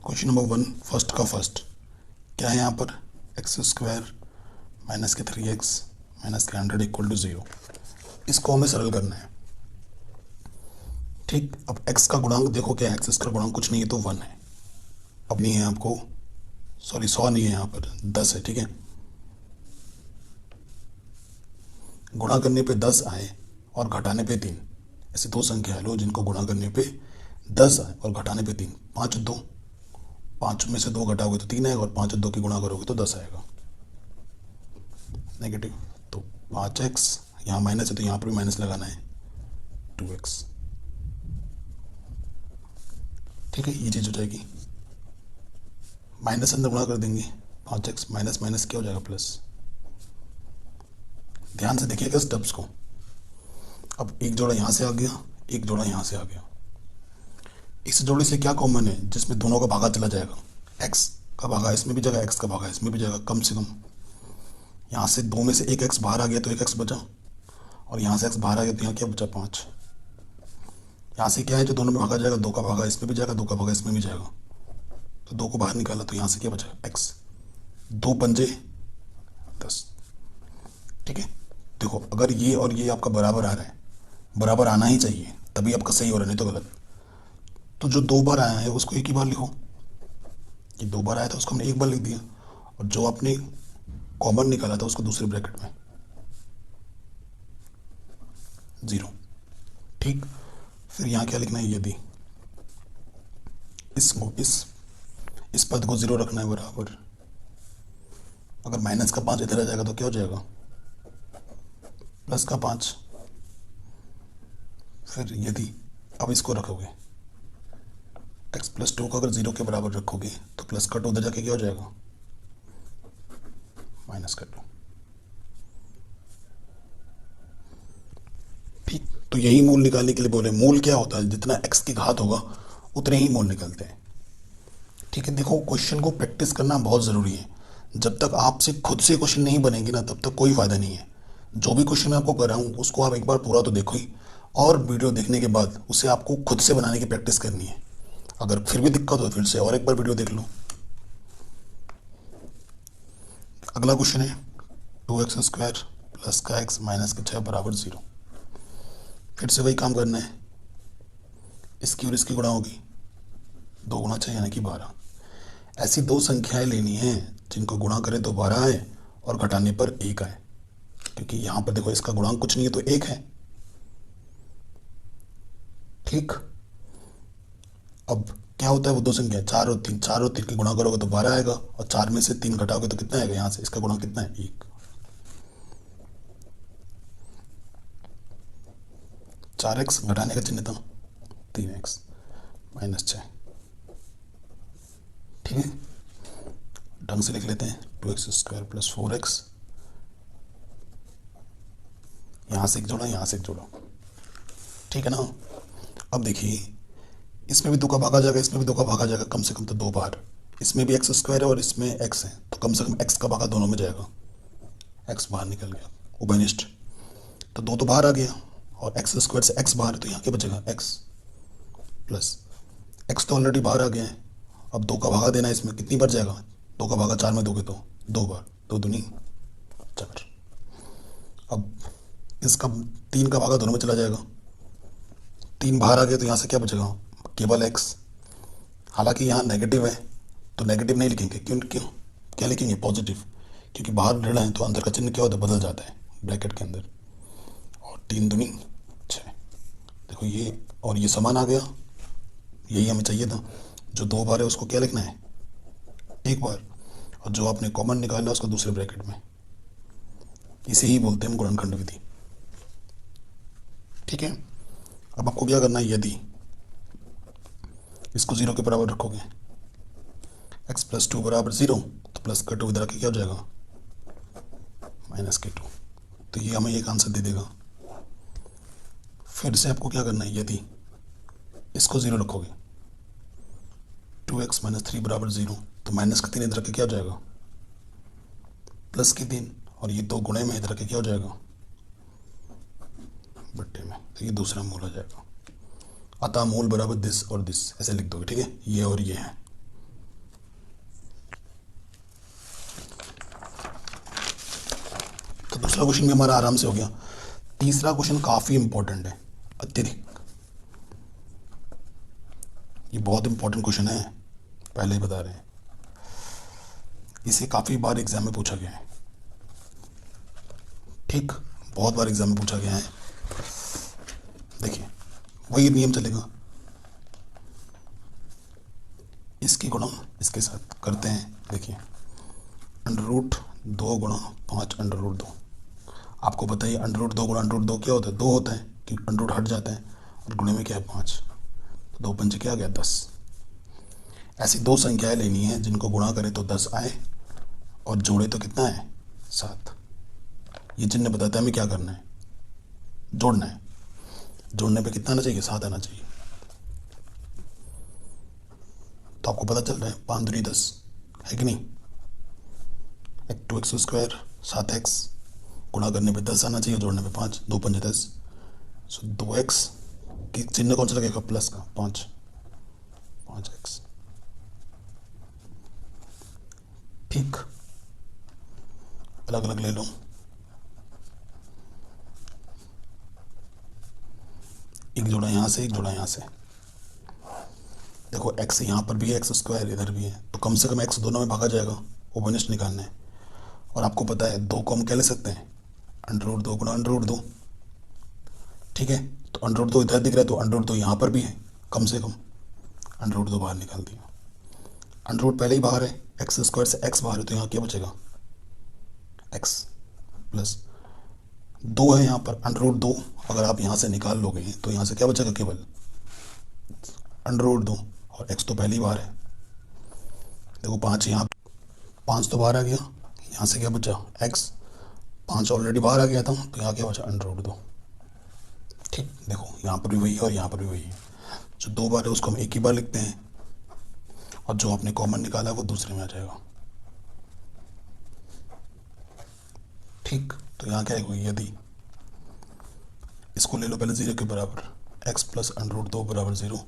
Question number 1 first का first क्या है यहाँ पर एक्स स्क्वायर माइनस के 3x माइनस के 100 इक्वल टू 0। इसको हमें सरल करना है। ठीक, अब x का गुणांक देखो क्या है, एक्स का गुणांक कुछ नहीं है तो 1 है। अब नहीं है आपको, सॉरी 100 नहीं है, यहाँ पर 10 है। ठीक है, गुणा करने पे 10 आए और घटाने पे 3, ऐसे दो संख्या लो जिनको गुणा करने पे 10 आए और घटाने पे 3। 5 में से 2 घटाओगे तो 3 आएगा और 5 और 2 की गुणा करोगे तो 10 आएगा नेगेटिव। तो 5x, यहाँ माइनस है तो यहाँ पर भी माइनस लगाना है, 2x। ठीक है, ये चीज़ हो जाएगी, माइनस अंदर गुणा कर देंगे, 5x माइनस माइनस क्या हो जाएगा प्लस। ध्यान से देखिएगा स्टेप्स को। अब एक जोड़ा यहाँ से आ गया, एक जोड़ा यहाँ से आ गया। इस जोड़े से क्या कॉमन है, जिसमें दोनों का भागा चला जाएगा। x का भागा इसमें भी जाएगा, x का भागा इसमें भी जाएगा। कम से कम यहाँ से 2 में से एक x बाहर आ गया तो 1x बचा, और यहाँ से x बाहर आ गया तो यहाँ क्या बचा 5। यहाँ से क्या है जो दोनों में भागा जाएगा, 2 का भागा इसमें भी जाएगा, 2 का भागा इसमें भी जाएगा। तो 2 को बाहर निकाला तो यहाँ से क्या बचा x। 2 पंजे 10। ठीक है, देखो अगर ये और ये आपका बराबर आ रहा है, बराबर आना ही चाहिए तभी आपका सही हो रहा है, नहीं तो गलत। तो जो 2 बार आया है उसको एक ही बार लिखो। ये 2 बार आया था उसको हमने एक बार लिख दिया, और जो आपने कॉमन निकाला था उसको दूसरे ब्रैकेट में 0। ठीक, फिर यहाँ क्या लिखना है, यदि इसको इस पद को 0 रखना है बराबर। अगर माइनस का 5 इधर आ जाएगा तो क्या हो जाएगा, प्लस का 5। फिर यदि अब इसको रखोगे x प्लस 2 को अगर 0 के बराबर रखोगे तो प्लस का 2 उधर जाके क्या हो जाएगा, माइनस का 2। ठीक, तो यही मूल निकालने के लिए बोले। मूल क्या होता है, जितना x की घात होगा उतने ही मूल निकलते हैं। ठीक है, देखो क्वेश्चन को प्रैक्टिस करना बहुत ज़रूरी है। जब तक आपसे खुद से क्वेश्चन नहीं बनेंगे ना, तब तक कोई फ़ायदा नहीं है। जो भी क्वेश्चन मैं आपको कराऊँ उसको आप एक बार पूरा तो देखो ही, और वीडियो देखने के बाद उसे आपको खुद से बनाने की प्रैक्टिस करनी है। अगर फिर भी दिक्कत हो फिर से और एक बार वीडियो देख लो। अगला क्वेश्चन है 2x स्क्वायर प्लस का x माइनस का 6 बराबर 0। फिर से वही काम करना है, इसकी और इसकी गुणा होगी, 2 गुणा 6 यानी कि 12। ऐसी दो संख्याएं लेनी है जिनको गुणा करें तो 12 आए और घटाने पर 1 आए। क्योंकि यहाँ पर देखो इसका गुणांक कुछ नहीं है तो 1 है। ठीक, अब क्या होता है, वो दो संख्या 4 और 3, 4 और 3 की गुणा करोगे तो 12 आएगा, और 4 में से 3 घटाओगे तो कितना आएगा, यहाँ से इसका गुणांक कितना है 1। 4x घटाने का चिन्ह था 3x माइनस 6। ठीक है, ढंग से लिख लेते हैं 2x स्क्वायर प्लस 4x, यहाँ से एक जोड़ा यहाँ से एक जोड़ा। ठीक है ना। अब देखिए इसमें भी 2 का भागा जाएगा, इसमें भी 2 का भागा जाएगा, कम से कम तो 2 बार। इसमें भी x स्क्वायर है और इसमें x है, तो कम से कम x का भागा दोनों में जाएगा। x बाहर निकल गया, उभयनिष्ठ, तो 2 तो बाहर आ गया, और x स्क्वायर से x बाहर है तो यहाँ क्या बचेगा x प्लस x तो ऑलरेडी बाहर आ गया है। अब 2 का भागा देना है, इसमें कितनी बार जाएगा, 2 का भागा 4 में दोगे तो 2 बार, 2 दूनी 4। अब इसका 3 का भागा दोनों में चला जाएगा, 3 बाहर आ गया तो यहाँ से क्या बचेगा, केवल x। हालांकि यहाँ नेगेटिव है तो नेगेटिव नहीं लिखेंगे, क्यों क्यों क्या लिखेंगे, पॉजिटिव, क्योंकि बाहर ऋण है तो अंदर का चिन्ह क्या होता है, बदल जाता है ब्रैकेट के अंदर। और 3 दूनी 6, देखो ये और ये समान आ गया, यही हमें चाहिए था। जो 2 बार है उसको क्या लिखना है, 1 बार, और जो आपने कॉमन निकाला उसको दूसरे ब्रैकेट में। इसे ही बोलते हैं हम गुणनखंड विधि। ठीक है, अब आपको क्या करना है, यदि इसको 0 के बराबर रखोगे, x प्लस 2 बराबर 0, तो प्लस का 2 इधर आके क्या हो जाएगा, माइनस के 2। तो ये हमें एक आंसर दे देगा। फिर से आपको क्या करना है, यदि इसको 0 रखोगे, 2x माइनस 3 बराबर 0, तो माइनस का 3 इधर आके क्या हो जाएगा, प्लस के 3, और ये 2 गुणे में इधर आके क्या हो जाएगा, बट्टे में, तो ये दूसरा मूल आ जाएगा। अतः मूल बराबर दिस और दिस, ऐसे लिख दोगे। ठीक है, ये और ये है। दूसरा क्वेश्चन भी हमारा आराम से हो गया। तीसरा क्वेश्चन काफ़ी इंपॉर्टेंट है, अत्यधिक, ये बहुत इंपॉर्टेंट क्वेश्चन है, पहले ही बता रहे हैं। इसे काफ़ी बार एग्जाम में पूछा गया है, ठीक, बहुत बार एग्जाम में पूछा गया है। देखिए वही नियम चलेगा, इसकी गुणा इसके साथ करते हैं। देखिए √2 गुणा 5 √2, आपको पता ही √2 गुणा √2 क्या होता है, 2 होता है, कि √ हट जाता है, और गुणे में क्या है 5, तो 2 पंचे क्या आ गया 10। ऐसी दो संख्याएं लेनी है जिनको गुणा करें तो 10 आए और जोड़े तो कितना है 7। ये चिन्ह बताता है हमें क्या करना है, जोड़ना है। जोड़ने पे कितना आना चाहिए, 7 आना चाहिए। तो आपको पता चल रहा है 5 दूनी 10 है कि नहीं, 2x² 7x, गुणा करने पे 10 आना चाहिए, जोड़ने पे 5, 2 पंजे 10, सो 2x की चिन्ह कौन सा लगेगा, प्लस का, 5x, ठीक। अलग अलग ले लो, एक जोड़ा यहाँ से, एक जोड़ा यहाँ से। देखो x यहाँ पर भी है, x² इधर भी है, तो कम से कम x दोनों में भागा जाएगा, ओपनिस्ट निकालना है। और आपको पता है 2 को हम क्या ले सकते हैं, √2 गुणा √2, ठीक है। तो √2 इधर दिख रहा है, तो √2 यहाँ पर भी है, कम से कम √2 बाहर निकाल दिया। √ पहले ही बाहर है, x² से x बाहर है, तो यहाँ क्या बचेगा, x प्लस 2 है यहाँ पर, √2 अगर आप यहाँ से निकाल लोगे तो यहाँ से क्या बचेगा, केवल √2, और x तो पहले ही बाहर है। देखो 5 यहाँ, 5 तो बाहर आ गया, यहाँ से क्या बचा x, 5 ऑलरेडी बाहर आ गया था, तो यहाँ क्या बचा √2, ठीक। देखो यहाँ पर भी वही है और यहाँ पर भी वही है, जो 2 बार है उसको हम एक ही बार लिखते हैं, और जो आपने कॉमन निकाला है वो दूसरे में आ जाएगा, ठीक। तो यहाँ क्या है, यदि इसको ले लो पहले 0 के बराबर, x प्लस √2 बराबर 0,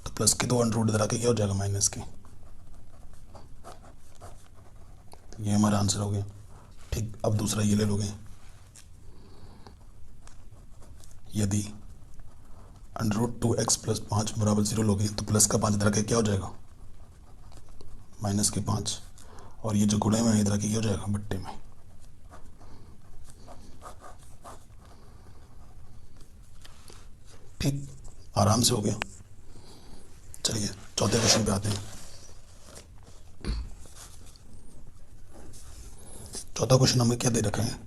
तो प्लस के 2 √ इधर आके क्या हो जाएगा, माइनस के। ये हमारा आंसर हो गया, ठीक। अब दूसरा ये ले लोगे, यदि √2x प्लस 5 बराबर 0 लोगे, तो प्लस का 5 इधर आके क्या हो जाएगा, माइनस के 5, और ये जो गुणे में इधर आके क्या हो जाएगा, बट्टे में। ठीक, आराम से हो गया। चलिए चौथे क्वेश्चन पे आते हैं। चौथा क्वेश्चन हमें क्या दे रखा है,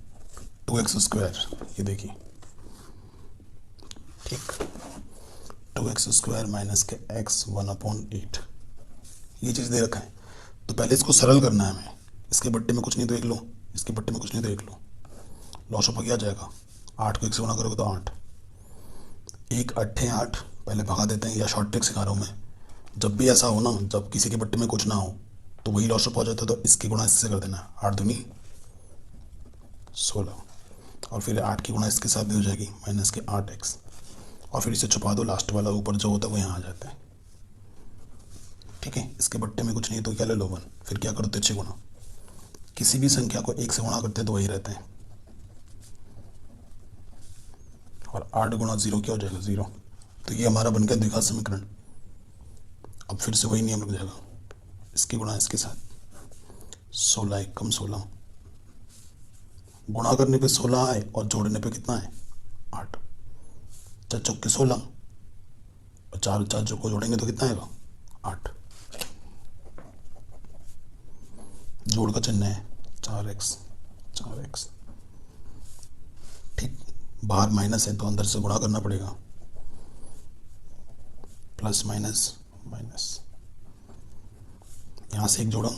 2x², ये देखिए, ठीक, 2x² माइनस के x 1/8, ये चीज़ दे रखा है। तो पहले इसको सरल करना है हमें, इसके बट्टे में कुछ नहीं तो 1 लो, इसके बट्टे में कुछ नहीं तो 1 लो, लॉस ऑफ क्या जाएगा, 8 को 1 से गुणा करोगे तो 8, 1 8 8, पहले भगा देते हैं, या शॉर्ट ट्रिक सिखा रहा हूँ मैं। जब भी ऐसा हो ना, जब किसी के बट्टे में कुछ ना हो तो वही लॉस ऑफ हो जाता है, तो इसकी गुणा इससे कर देना, 8 दूनी 16, और फिर 8 की गुणा इसके साथ भी हो जाएगी, माइनस के 8x, और फिर इसे छुपा दो, लास्ट वाला ऊपर जो होता है वो यहाँ आ जाता है, ठीक है। इसके बट्टे में कुछ नहीं तो क्या ले लो 1, फिर क्या करते 6 गुणा, किसी भी संख्या को 1 से गुणा करते हैं तो वही रहते हैं, और 8 गुणा 0 क्या हो जाएगा 0, तो ये हमारा बन गया द्विघात समीकरण। अब फिर से वही नियम लग जाएगा, इसकी गुणा इसके साथ, 16 1 कम 16, गुणा करने पे 16 आए और जोड़ने पे कितना है 8, 4 चौके 16, और 4 4 को जोड़ेंगे तो कितना आएगा 8, जोड़ का चिन्ह है 4x, ठीक। बाहर माइनस है तो अंदर से गुणा करना पड़ेगा, प्लस माइनस माइनस, यहाँ से एक जोड़ा,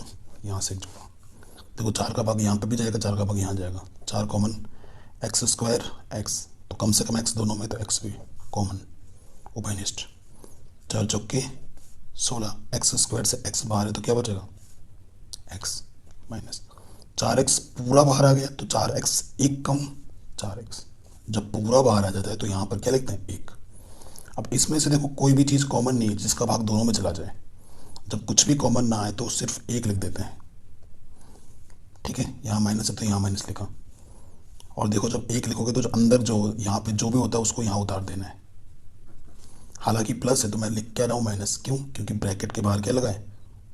यहाँ से एक जोड़ा, देखो 4 का भाग यहाँ पे भी जाएगा, 4 का भाग यहाँ जाएगा, 4 कॉमन, x² x, तो कम से कम x दोनों में, तो x भी कॉमन, उभयनिष्ठ, 4 चौके 16, x² से x बाहर है तो क्या बचेगा x माइनस 4x, पूरा बाहर आ गया तो 4x 1 कम 4x, जब पूरा बाहर आ जाता है तो यहाँ पर क्या लिखते हैं 1। अब इसमें से देखो कोई भी चीज़ कॉमन नहीं है जिसका भाग दोनों में चला जाए, जब कुछ भी कॉमन ना आए तो सिर्फ 1 लिख देते हैं, ठीक है। यहाँ माइनस है तो यहाँ माइनस लिखा, और देखो जब एक लिखोगे तो जो अंदर जो यहाँ पे जो भी होता है उसको यहाँ उतार देना है। हालांकि प्लस है तो मैं लिख क्या रहा हूँ माइनस, क्यों? क्योंकि ब्रैकेट के बाहर क्या लगा है?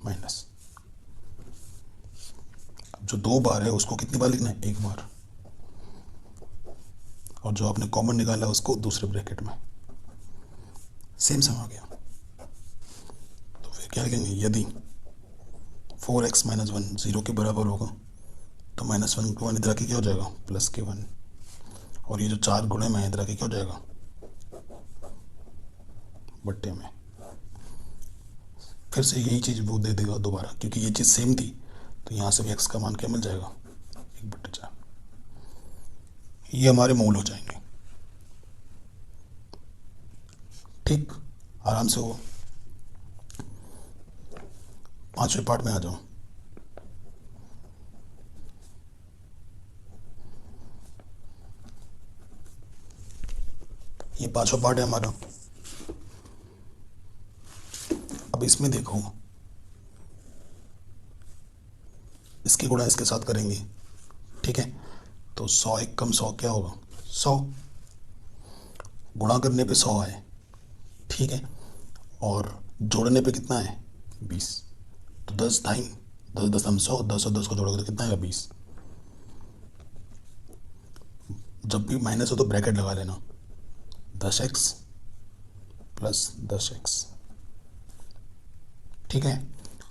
माइनस। अब जो 2 बार है उसको कितनी बार लिखना है? 1 बार। और जो आपने कॉमन निकाला है उसको दूसरे ब्रैकेट में। सेम सेम आ गया। तो फिर क्या लिखेंगे? यदि 4x माइनस 1 0 के बराबर होगा तो माइनस 1 को 1 इधर आके क्या हो जाएगा? प्लस के 1। और ये जो 4 गुणे में इधर आके क्या हो जाएगा? बट्टे में। फिर से यही चीज़ वो दे देगा दोबारा, क्योंकि ये चीज़ सेम थी तो यहाँ से भी x का मान क्या मिल जाएगा? 1/4। ये हमारे मूल हो जाएंगे। ठीक, आराम से हो। 5वें पार्ट में आ जाओ। ये 5वां पार्ट है हमारा। अब इसमें देखो, इसकी गुणा इसके साथ करेंगे, ठीक है? तो 100 एक कम 100 क्या होगा? 100। गुणा करने पे 100 है, ठीक है? और जोड़ने पे कितना है? 20। तो 10 ढाई 10 10 हम 100, 10 और 10 को जोड़ोगे तो कितना आएगा? 20। जब भी माइनस हो तो ब्रैकेट लगा लेना। 10x प्लस 10x, ठीक है?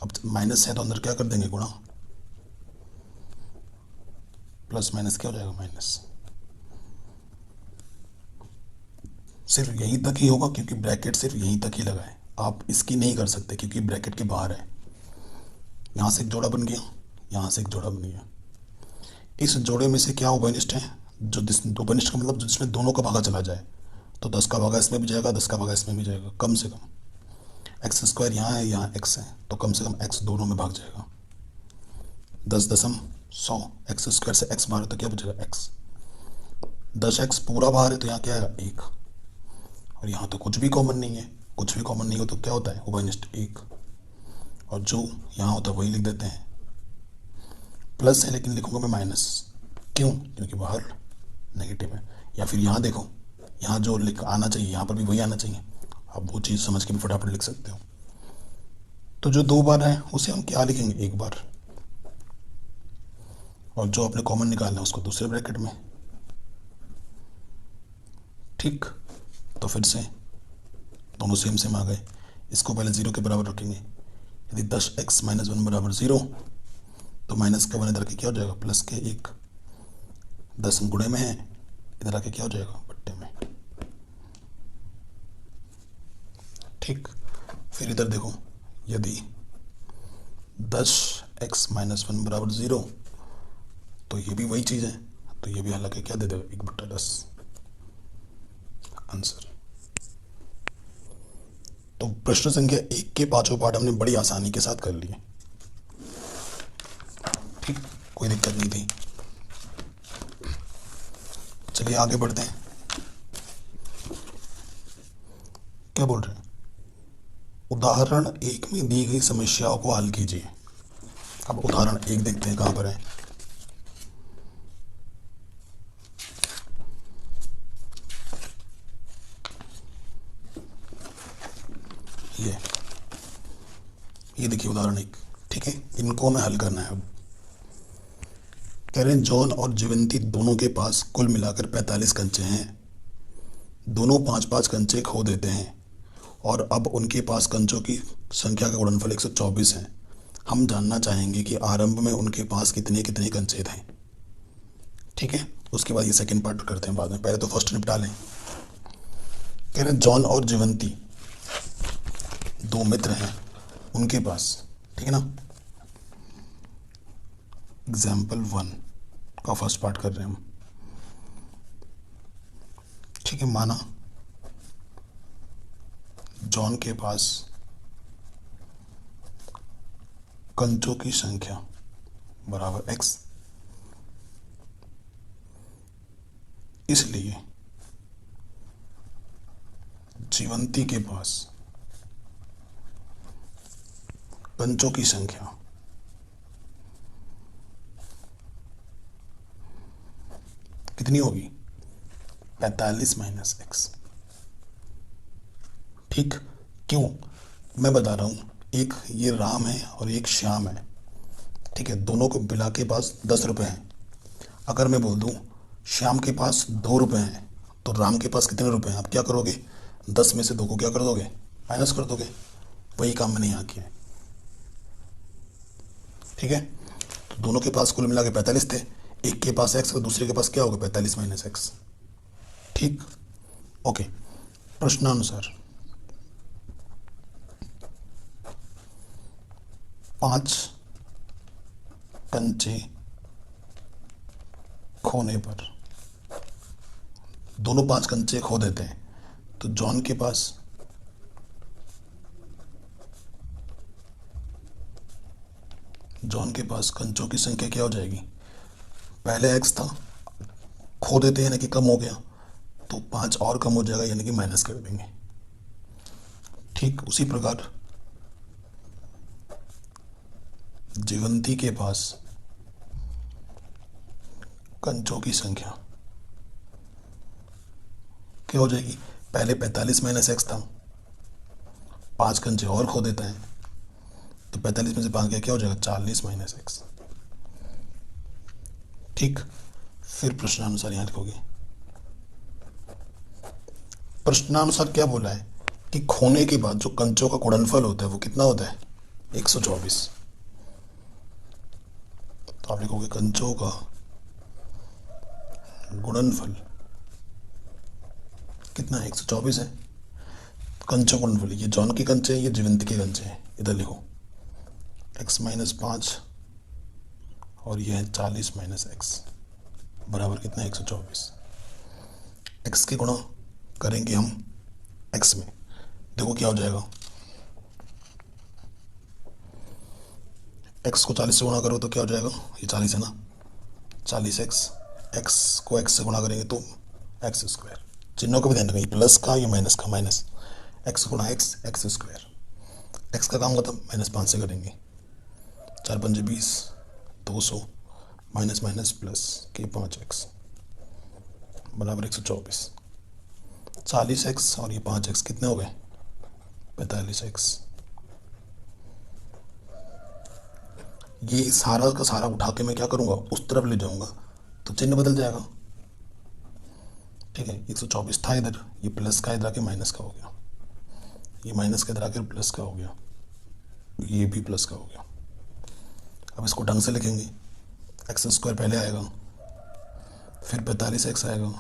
अब माइनस है तो अंदर क्या कर देंगे? गुणा। प्लस माइनस क्या हो जाएगा? माइनस। सिर्फ यहीं तक ही होगा क्योंकि ब्रैकेट सिर्फ यहीं तक ही लगा है। आप इसकी नहीं कर सकते क्योंकि ब्रैकेट के बाहर है। यहाँ से एक जोड़ा बन गया, यहाँ से एक जोड़ा बन गया। इस जोड़े में से क्या उभयनिष्ठ है? जो उभयनिष्ठ का मतलब जो जिसमें दोनों का भागा चला जाए। तो 10 का भागा इसमें भी जाएगा, 10 का भागा इसमें भी जाएगा। कम से कम एक्स स्क्वायर यहाँ है, यहाँ एक्स है, तो कम से कम एक्स दोनों में भाग जाएगा। 10 दसम 100, एक्स स्क्वायर से एक्स बाहर है तो क्या बचेगा? एक्स। 10x पूरा बाहर है तो यहाँ क्या आएगा? 1। और यहाँ तो कुछ भी कॉमन नहीं है। कुछ भी कॉमन नहीं हो तो क्या होता है? उभयनिष्ठ 1। और जो यहाँ होता है वही लिख देते हैं। प्लस है लेकिन लिखूंगा मैं माइनस, क्यों? क्योंकि बाहर नेगेटिव है। या फिर यहाँ देखो, यहाँ जो लिख आना चाहिए यहाँ पर भी वही आना चाहिए। आप वो चीज़ समझ के भी फटाफट लिख सकते हो। तो जो 2 बार है उसे हम क्या लिखेंगे? 1 बार। और जो आपने कॉमन निकालना है उसको दूसरे ब्रैकेट में। ठीक, तो फिर से दोनों सेम सेम आ गए। इसको पहले 0 के बराबर रखेंगे। यदि 10x माइनस 1 बराबर 0 तो माइनस का 1 इधर के क्या हो जाएगा? प्लस के 1। 10 गुणे में है, इधर आके क्या हो जाएगा? बट्टे में। ठीक, फिर इधर देखो, यदि 10x माइनस 1 बराबर 0 तो ये भी वही चीज़ है, तो ये भी हालांकि क्या दे देगा? 1/10 आंसर। तो प्रश्न संख्या 1 के 5 पार्ट हमने बड़ी आसानी के साथ कर लिए। ठीक, कोई दिक्कत नहीं थी। चलिए आगे बढ़ते हैं। क्या बोल रहे हैं? उदाहरण 1 में दी गई समस्याओं को हल कीजिए। अब उदाहरण 1 देखते हैं कहां पर है। ये ये देखिए उदाहरण 1, ठीक है? इनको हमें हल करना है। अब कह रहे हैं जॉन और जीवंती दोनों के पास कुल मिलाकर 45 कंचे हैं। दोनों 5-5 कंचे खो देते हैं और अब उनके पास कंचों की संख्या का गुणनफल 124 है। हम जानना चाहेंगे कि आरंभ में उनके पास कितने कितने कंचे थे। ठीक है, उसके बाद ये सेकंड पार्ट करते हैं बाद में, पहले तो फर्स्ट निपटा लें। कह रहे हैं जॉन और जीवंती 2 मित्र हैं, उनके पास, ठीक है ना? एग्जाम्पल 1 का फर्स्ट पार्ट कर रहे हैं हम। ठीक है, माना जॉन के पास कंचों की संख्या बराबर x, इसलिए जीवंती के पास कंचों की संख्या कितनी कितनी होगी? 45 माइनस एक्स। ठीक, क्यों? मैं बता रहा हूँ, एक ये राम है और एक श्याम है, ठीक है, दोनों को मिला के पास 10 रुपये हैं। अगर मैं बोल दूँ श्याम के पास 2 रुपये हैं तो राम के पास कितने रुपए हैं? आप क्या करोगे? 10 में से 2 को क्या कर दोगे? माइनस कर दोगे। वही काम मैंने यहाँ किया है, ठीक है। तो दोनों के पास कुल मिला के 45 थे, एक के पास एक्स और दूसरे के पास क्या होगा? 45 माइनस एक्स। ठीक, ओके। प्रश्नानुसार 5 कंचे खोने पर, दोनों 5 कंचे खो देते हैं, तो जॉन के पास कंचों की संख्या क्या हो जाएगी? पहले एक्स था, खो देते हैं यानी कि कम हो गया, तो 5 और कम हो जाएगा यानी कि माइनस कर देंगे। ठीक उसी प्रकार जीवंती के पास कंचों की संख्या क्या हो जाएगी? पहले 45 माइनस एक्स था, 5 कंचे और खो देता है, तो 45 में से 5 गया क्या हो जाएगा? 40 माइनस एक्स। ठीक, फिर प्रश्नानुसार यहाँ लिखोगे। प्रश्नानुसार क्या बोला है कि खोने के बाद जो कंचों का गुणनफल होता है वो कितना होता है? 124। तो आप लिखोगे कंचों का गुणनफल कितना है? 124 है। कंचों का गुणनफल, ये जॉन के कंचे हैं, ये जीवंती के कंचे हैं, इधर लिखो x माइनस 5 और ये है 40 माइनस एक्स बराबर कितना है? 124। x के गुणा करेंगे हम x में, देखो क्या हो जाएगा। x को 40 से गुणा करो तो क्या हो जाएगा? ये 40 है ना, 40x, x को x से गुणा करेंगे तो एक्स स्क्वायर, चिन्हों का भी ध्यान रखेंगे, प्लस का या माइनस का, माइनस एक्स गुणा एक्स, एक्स स्क्वायर। एक्स का काम खत्म, माइनस 5 से करेंगे, 4 पंजे 20, 200 माइनस माइनस प्लस के 5x बराबर 124। 40x और ये 5x कितने हो गए? 45x। ये सारा का सारा उठा के मैं क्या करूँगा? उस तरफ ले जाऊँगा तो चिन्ह बदल जाएगा, ठीक है। 124 था इधर, ये प्लस का इधर आके माइनस का हो गया, ये माइनस का इधर आके प्लस का हो गया, ये भी प्लस का हो गया। अब इसको ढंग से लिखेंगे, एक्स स्क्वायर पहले आएगा, फिर 45x आएगा,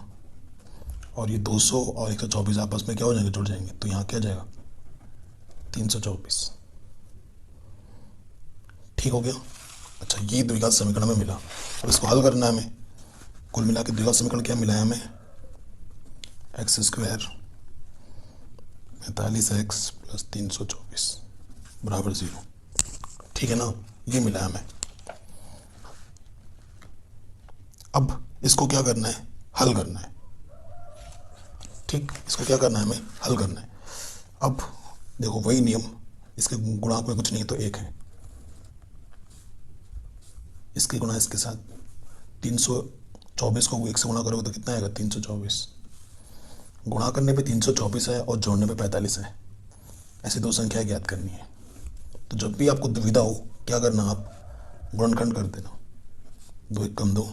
और ये 200 और 124 आपस में क्या हो जाएंगे? जुड़ जाएंगे, तो यहाँ क्या जाएगा? 324। ठीक हो गया। अच्छा, ये द्विघात समीकरण में मिला, अब इसको हल करना है हमें। कुल मिला के द्विघात समीकरण क्या मिला है हमें? एक्स स्क्वायर 45x प्लस 324 बराबर 0, ठीक है ना, ये मिला है हमें। अब इसको क्या करना है? हल करना है, ठीक, इसको क्या करना है? हमें हल करना है। अब देखो वही नियम, इसके गुणांक में कुछ नहीं तो 1 है, इसके गुणा इसके साथ 324 को 1 से गुणा करोगे तो कितना आएगा? 324। गुणा करने पे 324 है और जोड़ने पे 45 है, ऐसे दो संख्या ज्ञात करनी है। तो जब भी आपको दुविधा हो क्या करना? आप गुणनखंड कर देना, 2 एक कम 2,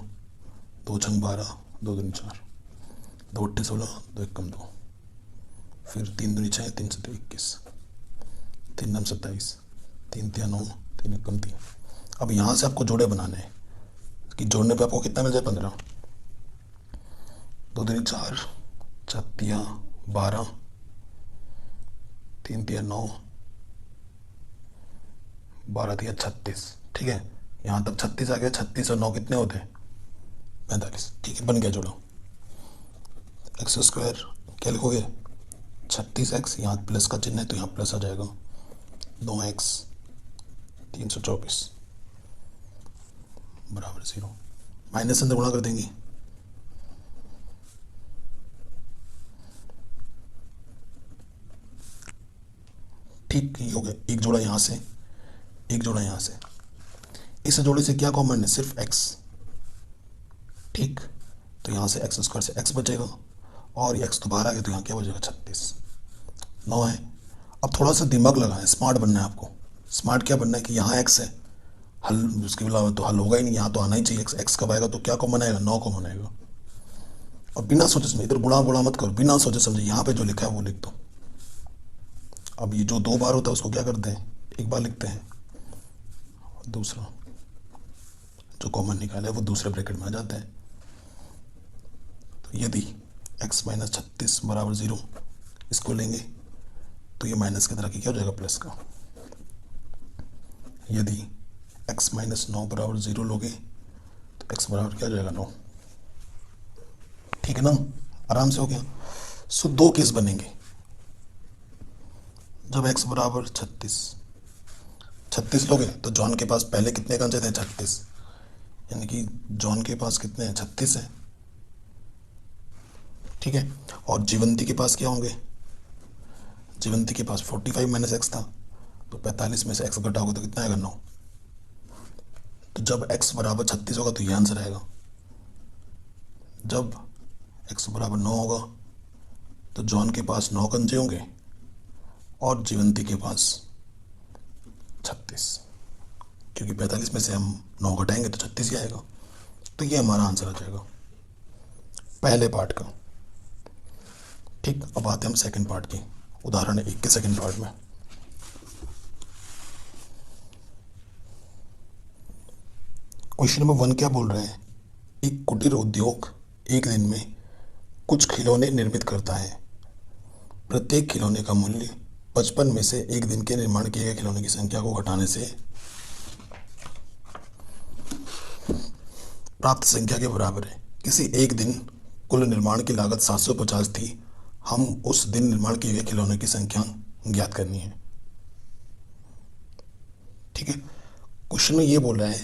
2 छंग 12, 2 दूनी 4, 2 अट्ठे 16, 2 एक कम 2, फिर 3 दूनी 6, 3 सत्ते 21, 3 नम 27, 3 तिया 9, 3 एक कम 3। अब यहाँ से आपको जोड़े बनाने हैं कि जोड़ने पे आपको कितना मिल जाए? 15, 2 दूनी 4, 4 तिया 12, 3 तिया 9, 12 तिया 36, ठीक है। यहाँ तक 36 आ गया, 36 और 9 कितने होते हैं? 45, ठीक है, बन गया जोड़ो। एक्स स्क्वायर क्या लिखोगे? 36x, यहाँ प्लस का चिन्ह है तो यहाँ प्लस आ जाएगा, 2x 324 बराबर 0, माइनस अंदर गुणा कर देंगे, ठीक, ये हो गया। एक जोड़ा यहाँ से, एक जोड़ा यहाँ से, इस जोड़े से क्या कॉमन है? सिर्फ x, ठीक, तो यहाँ से एक्स स्क्वायर से एक्स बचेगा, और ये एक्स तो बाहर आ गया, तो यहाँ क्या बचेगा 36। 9 है। अब थोड़ा सा दिमाग लगाएं, स्मार्ट बनना है आपको। स्मार्ट क्या बनना है कि यहाँ एक्स है, हल उसके अलावा तो हल होगा ही नहीं, यहाँ तो आना ही चाहिए। एक्स एक्स कब आएगा तो क्या कॉमन आएगा, 9 कॉमन आएगा। और बिना सोचे समझे, इधर गुणा गुणा मत करो, बिना सोचे समझे यहाँ पे जो लिखा है वो लिख दो। अब ये जो 2 बार होता है उसको क्या करते हैं, एक बार लिखते हैं, और दूसरा जो कॉमन निकाला है वो दूसरे ब्रैकेट में आ जाता है। तो यदि x माइनस 36 बराबर 0 इसको लेंगे तो ये माइनस की तरह की क्या हो जाएगा, प्लस का। यदि x माइनस 9 बराबर 0 लोगे तो x बराबर क्या हो जाएगा, 9। ठीक है ना, आराम से हो गया। सो 2 केस बनेंगे। जब x बराबर 36 लोगे तो जॉन के पास पहले कितने कंचे थे, 36, यानी कि जॉन के पास कितने हैं, 36 है। ठीक है, और जीवंती के पास क्या होंगे, जीवंती के पास 45 माइनस एक्स था, तो 45 में से x घटाओगे तो कितना आएगा, 9। तो जब x बराबर 36 होगा तो ये आंसर आएगा। जब x बराबर 9 होगा तो जॉन के पास 9 कंचे होंगे और जीवंती के पास 36, क्योंकि 45 में से हम 9 घटाएंगे तो 36 ही आएगा। तो ये हमारा आंसर आ जाएगा पहले पार्ट का। ठीक, अब आते हैं हम सेकंड पार्ट की, उदाहरण 1 के सेकंड पार्ट में। क्वेश्चन नंबर 1 क्या बोल रहे हैं, एक कुटीर उद्योग एक दिन में कुछ खिलौने निर्मित करता है। प्रत्येक खिलौने का मूल्य 55 में से एक दिन के निर्माण किए गए खिलौने की संख्या को घटाने से प्राप्त संख्या के बराबर है। किसी एक दिन कुल निर्माण की लागत 750 थी। हम उस दिन निर्माण किए गए खिलौने की संख्या ज्ञात करनी है। ठीक है, क्वेश्चन में ये बोल रहा है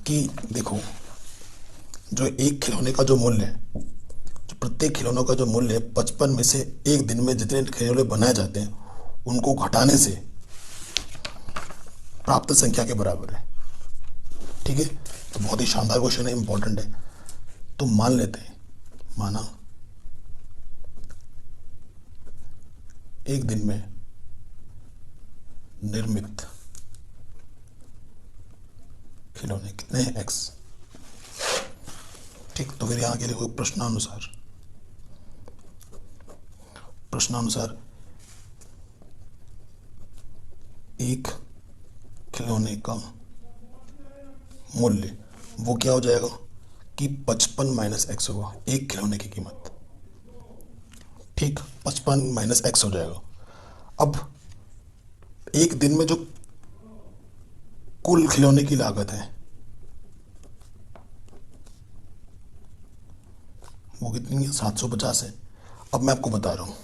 कि देखो, जो एक खिलौने का जो मूल्य है, जो प्रत्येक खिलौनों का जो मूल्य है, 55 में से एक दिन में जितने खिलौने बनाए जाते हैं उनको घटाने से प्राप्त संख्या के बराबर है। ठीक है, तो बहुत ही शानदार क्वेश्चन है, इंपॉर्टेंट है। तो मान लेते हैं, माना एक दिन में निर्मित खिलौने कितने हैं, x। ठीक, तो फिर यहां के लिए प्रश्नानुसार एक खिलौने का मूल्य वो क्या हो जाएगा कि 55 माइनस एक्स होगा, एक खिलौने की कीमत। ठीक, 55 माइनस एक्स हो जाएगा। अब एक दिन में जो कुल खिलौने की लागत है वो कितनी है, 750 है। अब मैं आपको बता रहा हूँ,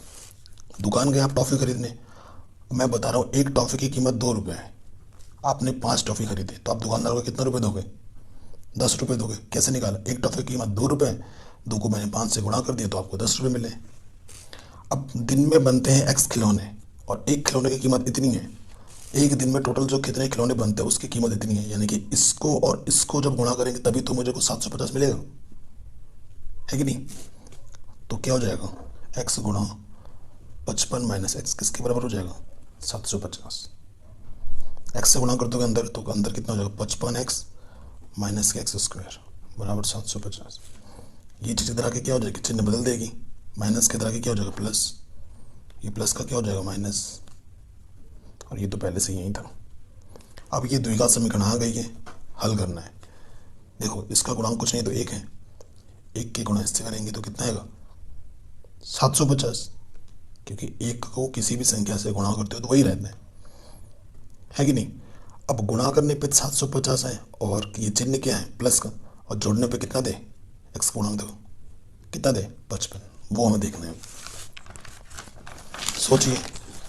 दुकान गए आप टॉफ़ी खरीदने, मैं बता रहा हूँ एक टॉफ़ी की कीमत 2 रुपये है। आपने 5 टॉफ़ी खरीदी तो आप दुकानदार को कितने रुपए दोगे, 10 रुपये दोगे। कैसे निकाला, एक टॉफ़ी की कीमत 2 रुपये, 2 को मैंने 5 से गुणा कर दिया तो आपको 10 रुपये मिले। अब दिन में बनते हैं x खिलौने और एक खिलौने की कीमत इतनी है। एक दिन में टोटल जो कितने खिलौने बनते हैं उसकी कीमत इतनी है, यानी कि इसको और इसको जब गुणा करेंगे तभी तो मुझे को 750 मिलेगा, है कि नहीं। तो क्या हो जाएगा, x गुणा 55 माइनस एक्स किसके बराबर हो जाएगा, 750। x से गुणा कर दोगे अंदर तो अंदर कितना हो जाएगा, 55x माइनस के एक्स स्क्वायर बराबर 750। ये चीज़ इधर आके क्या हो जाएगी, चिन्ह बदल देगी, माइनस के तरह की क्या हो जाएगा, प्लस। ये प्लस का क्या हो जाएगा, माइनस, और ये तो पहले से यही था। अब ये द्विघात समीकरण आ गई है, हल करना है। देखो, इसका गुणांक कुछ नहीं तो 1 है, 1 के गुणा इससे करेंगे तो कितना आएगा, 750, क्योंकि 1 को किसी भी संख्या से गुणा करते हो तो वही रहता है कि नहीं। अब गुणा करने पे 750 है और ये चिन्ह क्या है, प्लस का, और जोड़ने पे कितना दे, एक्स का गुणांक दो कितना दे, 55, वो हमें देखना है। सोचिए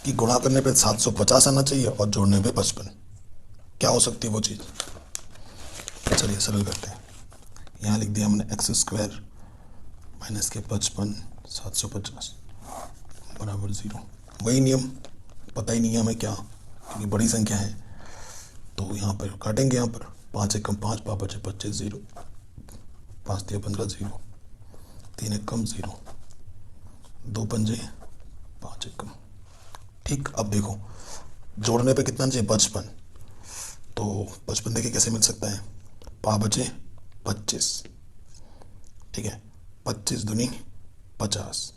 कि गुणा करने पे 750 आना चाहिए और जोड़ने पे 55, क्या हो सकती है वो चीज़। चलिए सरल करते हैं, यहाँ लिख दिया हमने एक्स स्क्वायर माइनस के 55 750 बराबर 0। वही नियम, पता ही नहीं है हमें क्या, क्योंकि बड़ी संख्या है। तो यहाँ पर काटेंगे, यहाँ पर 5 एकम 5 5 बचे 25, 0 5 दिया 15 0 3 एकम 0, 2 पंजे 5 एकम। ठीक, अब देखो जोड़ने पे कितना चाहिए 55, तो 55 देखिए कैसे मिल सकता है, 5 बचे 25, ठीक है, 25 दूनी 50,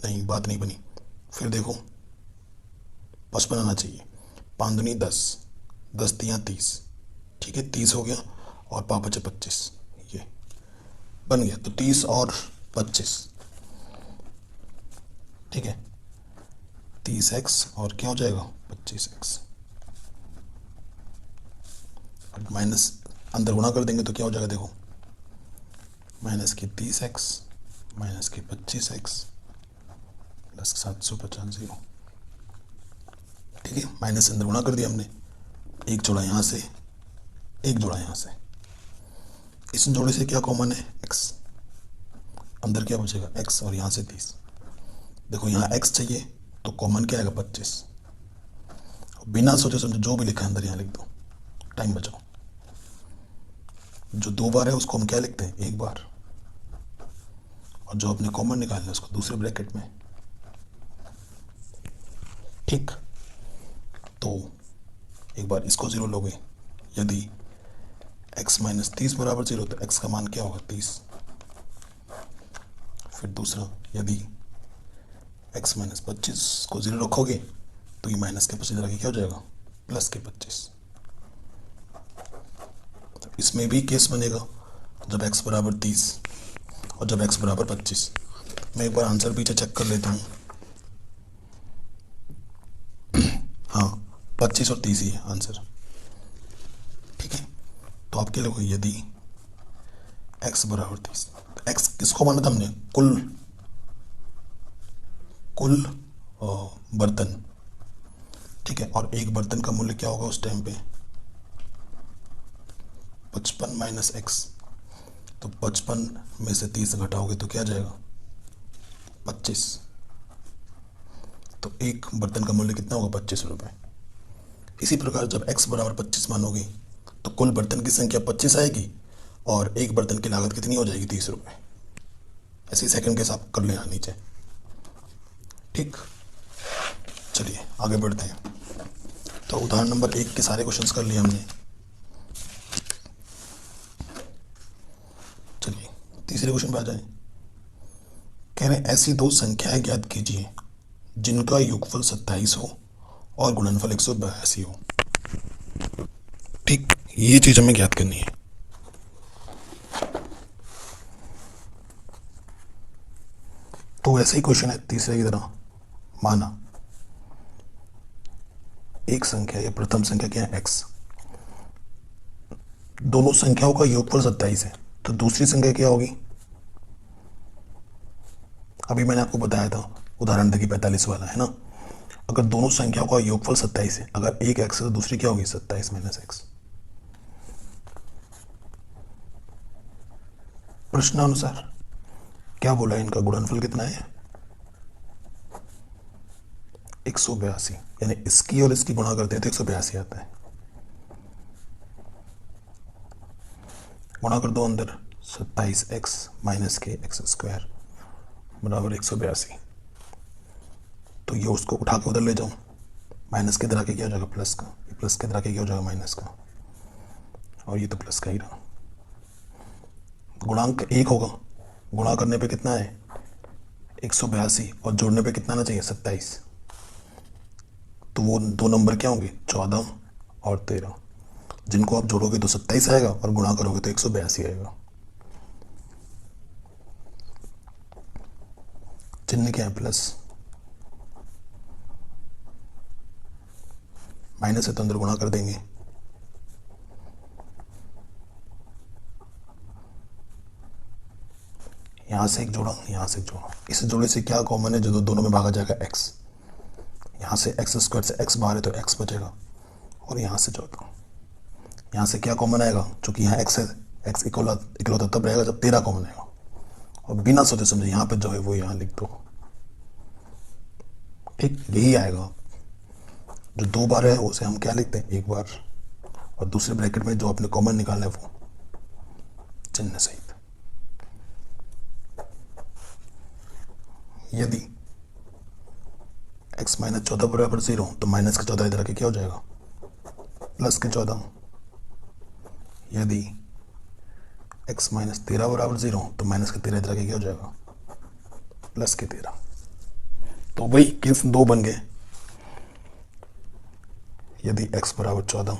नहीं बात नहीं बनी। फिर देखो 55 आना चाहिए, 5 दूनी 10, 10 तियाँ 30, ठीक है 30 हो गया, और 5 बचे 25, ये बन गया। तो 30 और 25, ठीक है 30x और क्या हो जाएगा 25x। अब माइनस अंदर गुणा कर देंगे तो क्या हो जाएगा, देखो माइनस की 30x माइनस की 25x प्लस 750, ठीक है, माइनस अंदर गुणा कर दिया हमने, एक जोड़ा यहाँ से, एक जोड़ा यहाँ से, इस जोड़े से क्या कॉमन है x, अंदर क्या बचेगा x और यहाँ से 30। देखो यहाँ x चाहिए तो कॉमन क्या आएगा 25, बिना सोचे समझे जो भी लिखा है अंदर यहाँ लिख दो, टाइम बचाओ। जो 2 बार है उसको हम क्या लिखते हैं, 1 बार, और जो अपने कॉमन निकालना है उसको दूसरे ब्रैकेट में। ठीक, तो एक बार इसको 0 लोगे, यदि x माइनस 30 बराबर 0 तो x का मान क्या होगा 30। फिर दूसरा, यदि x माइनस 25 को 0 रखोगे तो ये माइनस के 25 रखे क्या हो जाएगा प्लस के 25। तो इसमें भी केस बनेगा जब x बराबर 30 और जब x बराबर 25। मैं एक बार आंसर पीछे चेक कर लेता हूँ। हाँ 25 और 30 ही है आंसर, ठीक है। तो आपके लिए यदि x बराबर 30, x किसको माना था हमने, कुल बर्तन, ठीक है, और एक बर्तन का मूल्य क्या होगा उस टाइम पे 55 माइनस x, तो 55 में से 30 घटाओगे तो क्या जाएगा 25, तो एक बर्तन का मूल्य कितना होगा 25 रुपये। इसी प्रकार जब x बराबर 25 मानोगे तो कुल बर्तन की संख्या 25 आएगी और एक बर्तन की लागत कितनी हो जाएगी 30 रुपये। ऐसे ही सेकंड के साथ कर लेना नीचे, ठीक। चलिए आगे बढ़ते हैं। तो उदाहरण नंबर 1 के सारे क्वेश्चंस कर लिए हमने। चलिए तीसरे क्वेश्चन पे आ जाए। कह रहे हैं ऐसी 2 संख्याएं ज्ञात कीजिए जिनका योगफल 27 हो और गुणनफल 182 हो। ठीक, ये चीज हमें ज्ञात करनी है। तो ऐसा ही क्वेश्चन है तीसरे की तरह। माना एक संख्या या प्रथम संख्या क्या है x, दोनों संख्याओं का योगफल 27 है, तो दूसरी संख्या क्या होगी। अभी मैंने आपको बताया था उदाहरण देखिए 45 वाला है ना। अगर दोनों संख्याओं का योगफल 27 है, अगर एक x है तो दूसरी क्या होगी 27 माइनस x। प्रश्नानुसार क्या बोला है, इनका गुणनफल कितना है 182, यानी इसकी और इसकी गुणा करते हैं तो 182 आता है। गुणा कर दो अंदर 27x माइनस के एक्स स्क्वायर बराबर 182। तो ये उसको उठा के उधर ले जाओ, माइनस के इधर आके क्या हो जाएगा प्लस का, प्लस के इधर आके क्या हो जाएगा माइनस का, और ये तो प्लस का ही रहा। गुणांक 1 होगा, गुणा करने पे कितना है 182 और जोड़ने पे कितना आना चाहिए 27। तो वो 2 नंबर क्या होंगे 14 और 13, जिनको आप जोड़ोगे तो 27 आएगा और गुणा करोगे तो 182 आएगा। चिन्ह क्या है प्लस, माइनस है तो अंदर गुणा कर देंगे। यहां से एक जोड़ा, यहां से एक जोड़ा, इस जोड़े से क्या कॉमन है, जो दोनों में भागा जाएगा x। यहां से एक्स स्क्वायर से x बाहर है तो x बचेगा, और यहां से जोड़, यहां से क्या कॉमन आएगा, चूंकि यहाँ x है, x इकलौता तब रहेगा जब 13 कॉमन आएगा, और बिना सोचे समझे यहाँ पे जो है वो यहाँ लिख दो। ठीक, यही आएगा। जो 2 बार है उसे हम क्या लिखते हैं 1 बार, और दूसरे ब्रैकेट में जो अपने कॉमन निकालना है वो चिन्ह सहित। यदि x माइनस 14 बराबर 0 तो माइनस के 14 इधर आके क्या हो जाएगा, प्लस के 14। यदि x माइनस 13 बराबर 0 तो माइनस के 13 इधर आके क्या हो जाएगा, प्लस के 13। तो वही केस दो बन गए। यदि x बराबर 14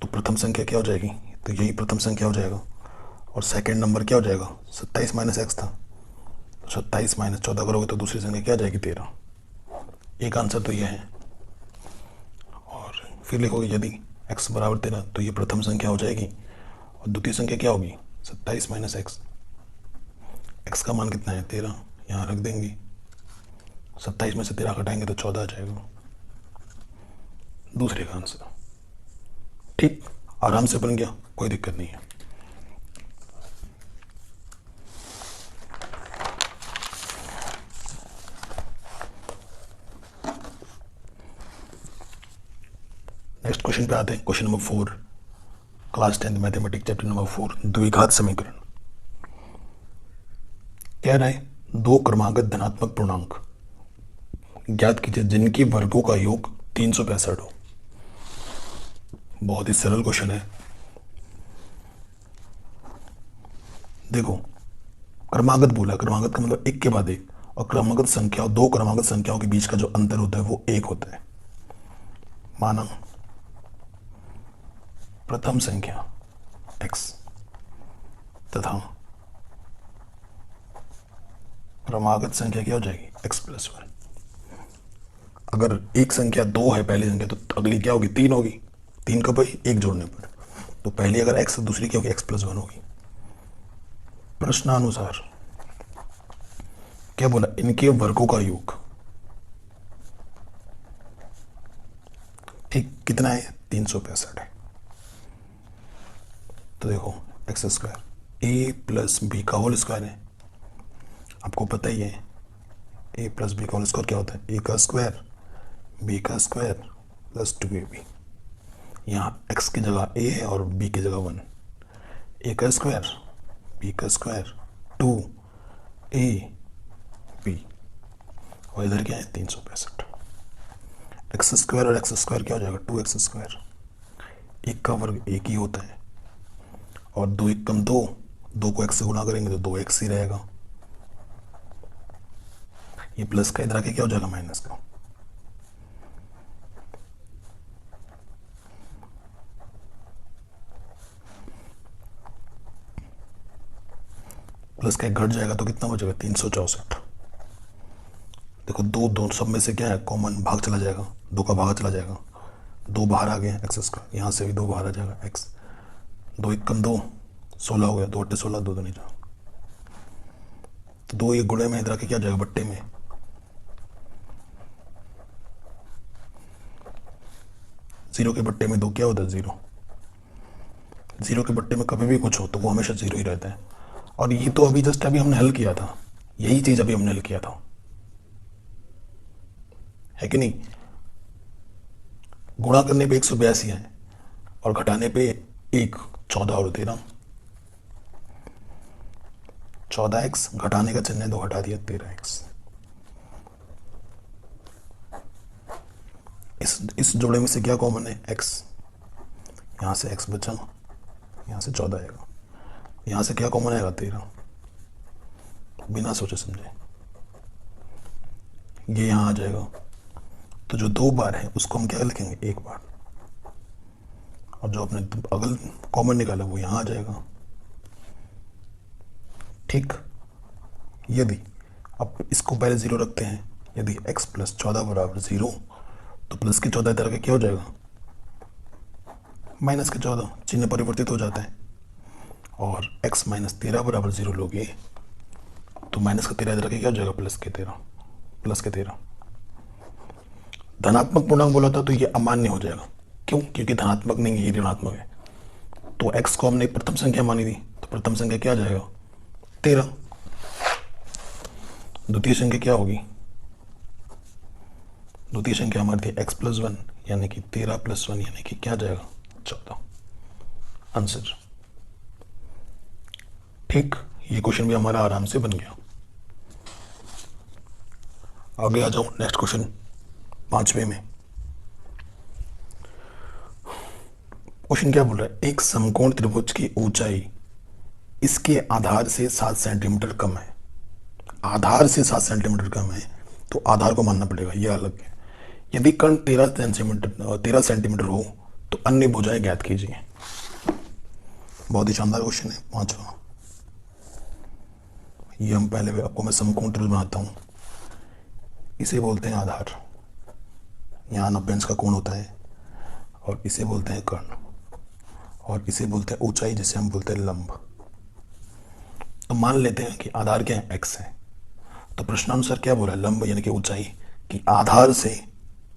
तो प्रथम संख्या क्या हो जाएगी, तो यही प्रथम संख्या हो जाएगा। और सेकंड नंबर क्या हो जाएगा, 27 माइनस एक्स था, तो 27 माइनस 14 करोगे तो दूसरी संख्या क्या आ जाएगी, 13। एक आंसर तो ये है। और फिर लिखोगे यदि x बराबर 13 तो ये प्रथम संख्या हो जाएगी और द्वितीय संख्या क्या होगी, 27 माइनस एक्स। एक्स का मान कितना है, 13, यहाँ रख देंगे। 27 में से 13 घटाएंगे तो 14 आ जाएगा, दूसरे का आंसर। ठीक, आराम से बन गया, कोई दिक्कत नहीं है। नेक्स्ट क्वेश्चन पे आते हैं। Question number 4, class 10 mathematics chapter number 4, द्विघात समीकरण। कह रहा है दो क्रमागत धनात्मक पूर्णांक ज्ञात कीजिए जिनके वर्गों का योग 365 हो। बहुत ही सरल क्वेश्चन है। देखो, क्रमागत बोला, क्रमागत का मतलब एक के बाद एक, और क्रमागत संख्या, दो क्रमागत संख्याओं के बीच का जो अंतर होता है वो एक होता है। माना प्रथम संख्या x तथा क्रमागत संख्या क्या हो जाएगी, x प्लस 1। अगर एक संख्या 2 है पहली संख्या, तो अगली क्या होगी, 3 होगी। 3 कब भाई, एक जोड़ने पर। तो पहली अगर x, दूसरी क्या होगी, x प्लस 1 होगी। प्रश्नानुसार क्या बोला, इनके वर्गों का योग। ठीक, कितना है, 365 है। तो देखो एक्स स्क्वायर ए प्लस बी का होल स्क्वायर है, आपको पता ही है। ए प्लस बी का होल स्क्वायर क्या होता है, ए का स्क्वायर बी का स्क्वायर प्लस 2ab। यहाँ एक्स की जगह ए है और बी की जगह 1। ए का स्क्वायर बी का स्क्वायर 2ab, और इधर क्या है, 365। एक्स स्क्वायर और एक्स स्क्वायर क्या हो जाएगा, 2x स्क्वायर। एक का वर्ग एक ही होता है, और 2 एक कम 2, 2 को x से गुणा करेंगे तो 2x ही रहेगा। ये प्लस का इधर आके क्या हो जाएगा, माइनस का। प्लस का एक घट जाएगा तो कितना बचेगा, 364। देखो दो दो सब में से क्या है, कॉमन भाग चला जाएगा, 2 का भाग चला जाएगा, 2 बाहर आ गया, एक्स स्क्वायर। यहाँ से भी 2 बाहर आ जाएगा, एक्स। 2 एक कम 2, 16 हो गया, 2 अट्ठे 16, 2 नहीं जा, तो 2 ये गुणे में इधर आके क्या जाएगा, बट्टे में। जीरो के बट्टे में 2 क्या होता है, 0। जीरो के बट्टे में कभी भी कुछ हो तो वो हमेशा 0 ही रहता है। और ये तो अभी जस्ट अभी हमने हल किया था, यही चीज अभी हमने हल किया था, है कि नहीं। गुणा करने पे 182 है और घटाने पे 1, 14 और 13। 14x घटाने का चिन्ह है तो घटा दिया 13x। इस जोड़े में से क्या कॉमन है, x। यहां से x बचा, यहां से 14 आएगा, यहां से क्या कॉमन आएगा, 13। बिना सोचे समझे ये यहां आ जाएगा। तो जो 2 बार है उसको हम क्या लिखेंगे, 1 बार, और जो अपने अगल कॉमन निकाला वो यहां आ जाएगा। ठीक, यदि अब इसको पहले 0 रखते हैं, यदि x प्लस 14 बराबर 0 तो प्लस के 14 तरह के क्या हो जाएगा, माइनस के 14, चिन्ह परिवर्तित हो जाता है। और x माइनस 13 बराबर 0 लोगे तो माइनस का 13 तरह के क्या हो जाएगा, प्लस के 13, प्लस के 13। धनात्मक पूर्णांक बोला था तो ये अमान्य हो जाएगा। क्यों, क्योंकि धनात्मक नहीं है, ये ऋणात्मक है। तो x को हमने प्रथम संख्या मानी थी, तो प्रथम संख्या क्या आ जाएगा, 13। द्वितीय संख्या क्या होगी, द्वितीय संख्या हमारी थी x प्लस 1, यानी कि 13 प्लस 1 यानी कि क्या जाएगा, 14। आंसर। ठीक, ये क्वेश्चन भी हमारा आराम से बन गया। आगे आ जाओ नेक्स्ट क्वेश्चन 5वें में। क्वेश्चन क्या बोल रहा है, एक समकोण त्रिभुज की ऊंचाई इसके आधार से 7 सेंटीमीटर कम है। आधार से 7 सेंटीमीटर कम है तो आधार को मानना पड़ेगा, ये अलग है। यदि कर्ण 13 सेंटीमीटर हो तो अन्य भुजाएं ज्ञात कीजिए। बहुत ही शानदार क्वेश्चन है 5वां। ये हम पहले आपको मैं समकोण त्रिभुज बनाता हूँ, इसे बोलते हैं आधार। यहाँ 90 अंश का कोण होता है और इसे बोलते हैं कर्ण, और इसे बोलते हैं ऊंचाई, जिसे हम बोलते हैं लंब। तो मान लेते हैं कि आधार क्या है, एक्स है। तो प्रश्नानुसार क्या बोला है, लंब यानी कि ऊंचाई की आधार से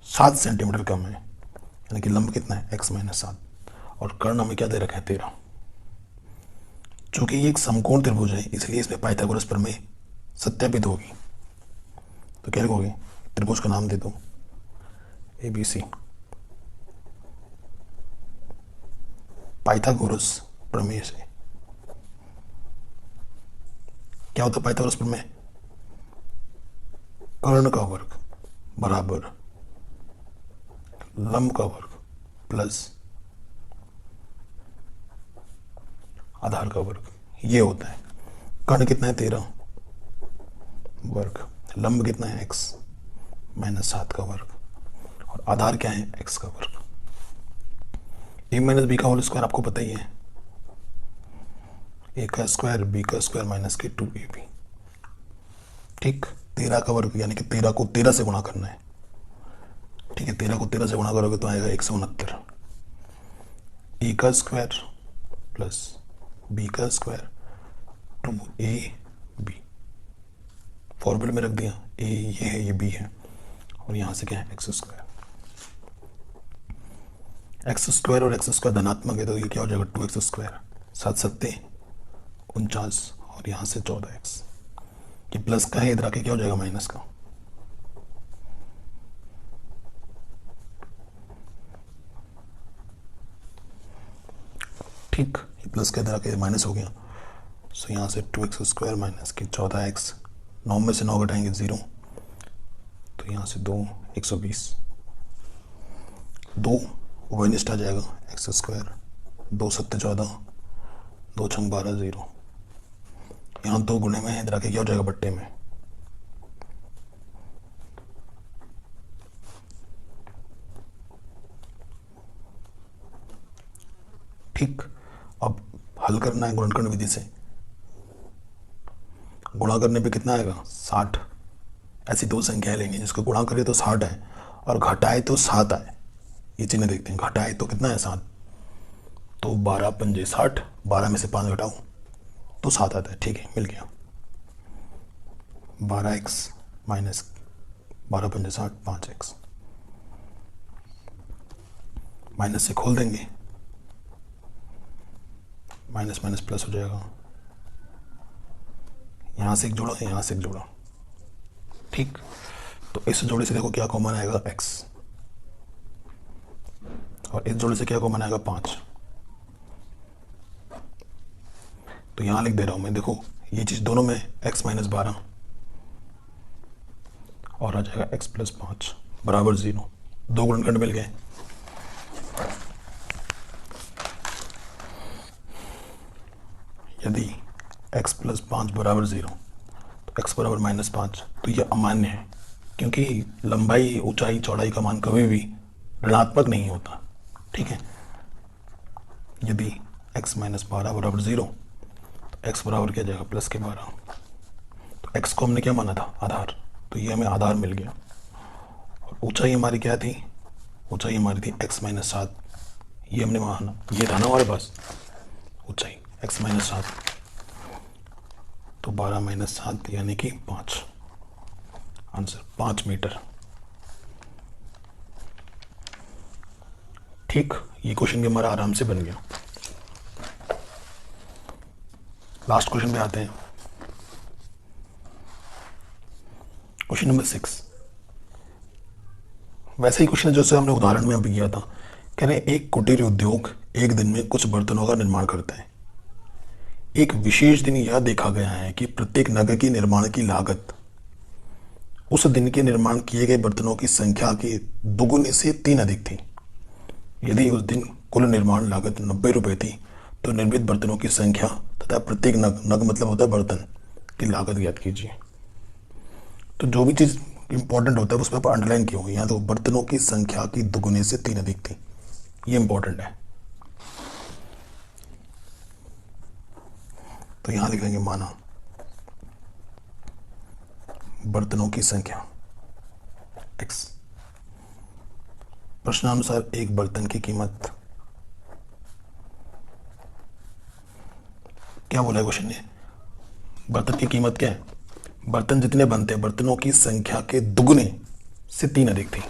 7 सेंटीमीटर कम है, यानी कि लंब कितना है, x-7, और कर्ण हमें क्या दे रखा है, 13। चूंकि ये एक समकोण त्रिभुज है इसलिए इसमें पाइथागोरस प्रमेय सत्यापित होगी। तो क्या लिखोगे, त्रिभुज का नाम दे दो ABC। पाइथागोरस प्रमेय से क्या होता है, पाइथागोरस प्रमेय, कर्ण का वर्ग बराबर लंब का वर्ग प्लस आधार का वर्ग, ये होता है। कर्ण कितना है, 13 वर्ग, लंब कितना है, x-7 का वर्ग, और आधार क्या है, x का वर्ग। a - b का होल स्क्वायर आपको पता ही है, a का स्क्वायर b का स्क्वायर माइनस के 2ab। ठीक, 13 का वर्ग यानी कि 13 को 13 से गुणा करना है। ठीक है, 13 को 13 से गुणा करोगे तो आएगा 169। a का स्क्वायर प्लस b का स्क्वायर 2ab, फॉर्मूले में रख दिया, a ये है, ये b है, और यहाँ से क्या है, एक्स स्क्वायर। एक्स स्क्वायर और एक्स स्क्वायर धनात्मक है तो ये क्या हो जाएगा, 2x स्क्वायर, 7 सत्ते 49, और यहाँ से 14x। ये प्लस का है, इधर आके क्या हो जाएगा, माइनस का। ठीक, ये प्लस का इधर आके माइनस हो गया। सो यहाँ से 2x स्क्वायर माइनस के 14x, 9 में से 9 घटाएंगे 0, तो यहाँ से 2 120, 2 उभयनिष्ठ आ जाएगा, एक्स स्क्वायर 2 सत्ते 14, 2 छंग 12 0। यहाँ 2 गुणे में है, इधर आके क्या हो जाएगा, बट्टे में। ठीक, अब हल करना है गुणनखंड विधि से। गुणा करने पे कितना आएगा, 60। ऐसी दो संख्याएं लेंगे जिसको गुणा करे तो 60 है और घटाए तो 7 आए। ये चिन्ह देखते हैं, घटाए तो कितना है, 7, तो 12 पंजे 60, 12 में से 5 घटाओ तो 7 आता है। ठीक है, मिल गया। 12x माइनस 12 पंजे 60, 5x, माइनस से खोल देंगे, माइनस माइनस प्लस हो जाएगा, यहाँ से एक जोड़ा, यहाँ से एक जोड़ा। ठीक, तो इस जोड़े से देखो क्या कॉमन आएगा, x, और इस जोड़े से क्या कॉमन आएगा, 5। तो यहाँ लिख दे रहा हूँ मैं, देखो ये चीज़ दोनों में x - 12 और आ जाएगा x + 5 बराबर 0। 2 गुणनखंड मिल गए। यदि x + 5 बराबर 0 तो x बराबर -5, तो यह अमान्य है क्योंकि लंबाई, ऊंचाई, चौड़ाई का मान कभी भी ऋणात्मक नहीं होता। ठीक है, यदि x - 12 बराबर 0 तो x बराबर क्या जाएगा, +12। तो x को हमने क्या माना था, आधार, तो ये हमें आधार मिल गया। और ऊंचाई हमारी क्या थी, ऊंचाई हमारी थी x - 7, ये हमने माना, ये था ना हमारे पास ऊंचाई x - 7, तो 12 - 7 यानी कि 5, आंसर 5 मीटर। ठीक, ये क्वेश्चन भी हमारा आराम से बन गया। लास्ट क्वेश्चन पे आते हैं, क्वेश्चन नंबर 6। वैसे ही क्वेश्चन जैसे हमने उदाहरण में अभी किया था, कह रहे एक कुटीर उद्योग एक दिन में कुछ बर्तनों का निर्माण करता है। एक विशेष दिन यह देखा गया है कि प्रत्येक नग की निर्माण की लागत उस दिन के निर्माण किए गए बर्तनों की संख्या के दुगुने से 3 अधिक थी। यदि उस दिन कुल निर्माण लागत 90 रुपये थी तो निर्मित बर्तनों की संख्या तथा प्रत्येक नग, नग मतलब होता है बर्तन, की लागत ज्ञात कीजिए। तो जो भी चीज़ इंपॉर्टेंट होता है उस पर आप अंडरलाइन क्यों होगी। यहाँ तो बर्तनों की संख्या की दुगुने से 3 अधिक थी, ये इंपॉर्टेंट है। तो यहाँ लिख देंगे माना बर्तनों की संख्या x। प्रश्नानुसार एक बर्तन की कीमत, क्या बोला है क्वेश्चन ने, बर्तन की कीमत क्या है, बर्तन जितने बनते हैं बर्तनों की संख्या के दुगने से 3 अधिक थी।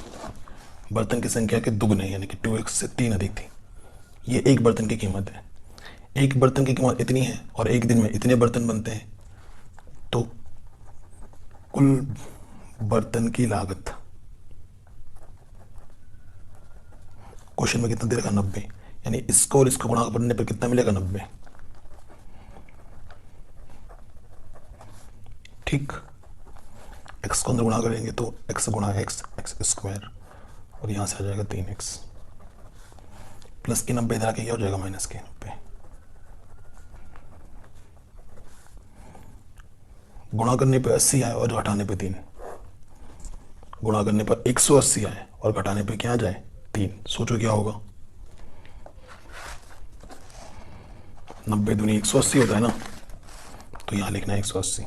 बर्तन की संख्या के दुगने यानी कि 2x से 3 अधिक थी। ये एक बर्तन की कीमत है। एक बर्तन की कीमत इतनी है और एक दिन में इतने बर्तन बनते हैं, तो कुल बर्तन की लागत क्वेश्चन में कितना दे रखा 90, यानी इसको और इसको गुणा करने पर कितना मिलेगा 90। ठीक, x को अंदर गुणा करेंगे तो x गुणा x, एक्स स्क्वायर, और यहां से आ जाएगा 3x प्लस के 90 इधर आके क्या हो जाएगा माइनस के 90। गुणा करने पे 80 आए और घटाने पे 3, गुणा करने पर 180 आए और घटाने पे क्या आ जाए 3। सोचो क्या होगा, 90 दूनी 180 होता है ना, तो यहां लिखना है 180,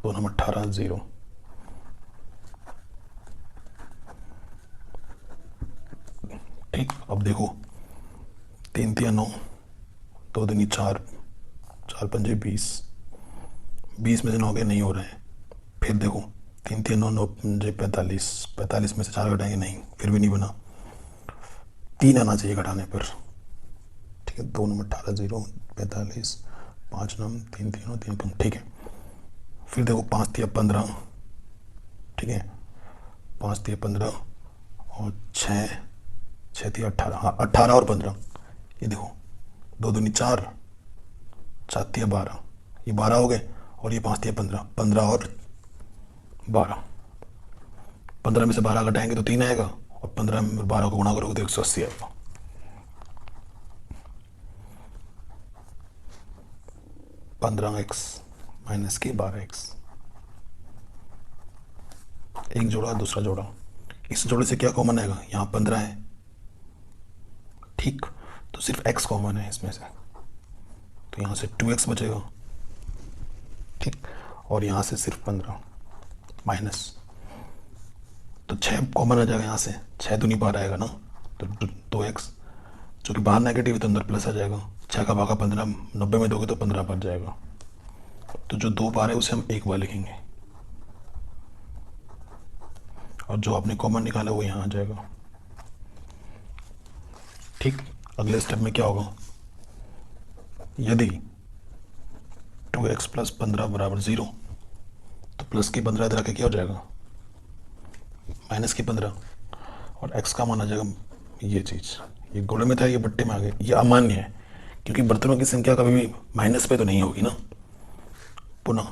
2 नंबर 18 0। ठीक, अब देखो 3 3 9, 2 दूनी 4, 4 पंजे 20, 20 में से 9 के नहीं हो रहे हैं। फिर देखो 3 3 9 9 पंजे 45, 45 में से 4 घटाएंगे नहीं, फिर भी नहीं बना, 3 आना चाहिए घटाने पर। ठीक है, 2 नंबर 18 0, 45, 5 नंबर 3 3 3 कम। ठीक है, फिर देखो 5 3 15, ठीक है, 5 3 15 और 6 6 3 18, हाँ 18 और 15, ये देखो 2 दूनी 4, 4 3 12, ये 12 हो गए, और ये 5 3 15, 15 और 12, 15 में से 12 घटाएंगे तो 3 आएगा, और 15 में 12 को गुणा करोगे तो 180 आएगा। $15 माइनस के 12x, एक जोड़ा दूसरा जोड़ा, इस जोड़े से क्या कॉमन आएगा, यहाँ 15 है। ठीक, तो सिर्फ x कॉमन है इसमें से, तो यहाँ से 2x बचेगा। ठीक, और यहाँ से सिर्फ 15 माइनस, तो 6 कॉमन आ जाएगा यहाँ से, 6 दूनी 12 आएगा ना, तो 2x, जो कि बाहर नेगेटिव है तो अंदर प्लस आ जाएगा। 6 का भागा 15, 90 में दोगे तो 15 बच जाएगा। तो जो 2 बार है उसे हम 1 बार लिखेंगे, और जो आपने कॉमन निकाला वो यहाँ आ जाएगा। ठीक, अगले स्टेप में क्या होगा, यदि 2x प्लस 15 बराबर 0, तो प्लस की 15 इधर आके क्या हो जाएगा माइनस की 15, और x का मान आ जाएगा ये चीज़, ये गोले में था ये बट्टे में आ गए। ये अमान्य है क्योंकि बर्तनों की संख्या कभी भी माइनस पे तो नहीं होगी ना। पुनः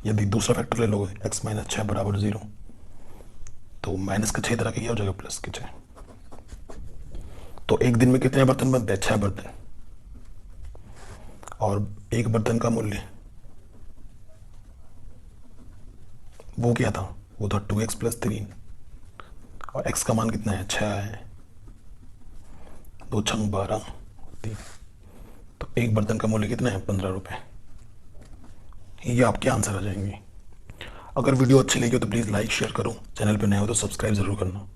यदि दूसरा फैक्टर ले लोगे x माइनस 6 बराबर 0, तो माइनस का 6 तरह के क्या हो जाएगा प्लस के 6। तो एक दिन में कितने बर्तन बनते हैं, 6 बर्तन, और एक बर्तन का मूल्य वो क्या था, वो था 2x प्लस 3, और x का मान कितना है 6 है, 2 छंग 12 3, तो एक बर्तन का मूल्य कितना है 15 रुपये। ये आपके आंसर आ जाएंगे। अगर वीडियो अच्छी लगी हो तो प्लीज़ लाइक शेयर करो, चैनल पे नए हो तो सब्सक्राइब ज़रूर करना।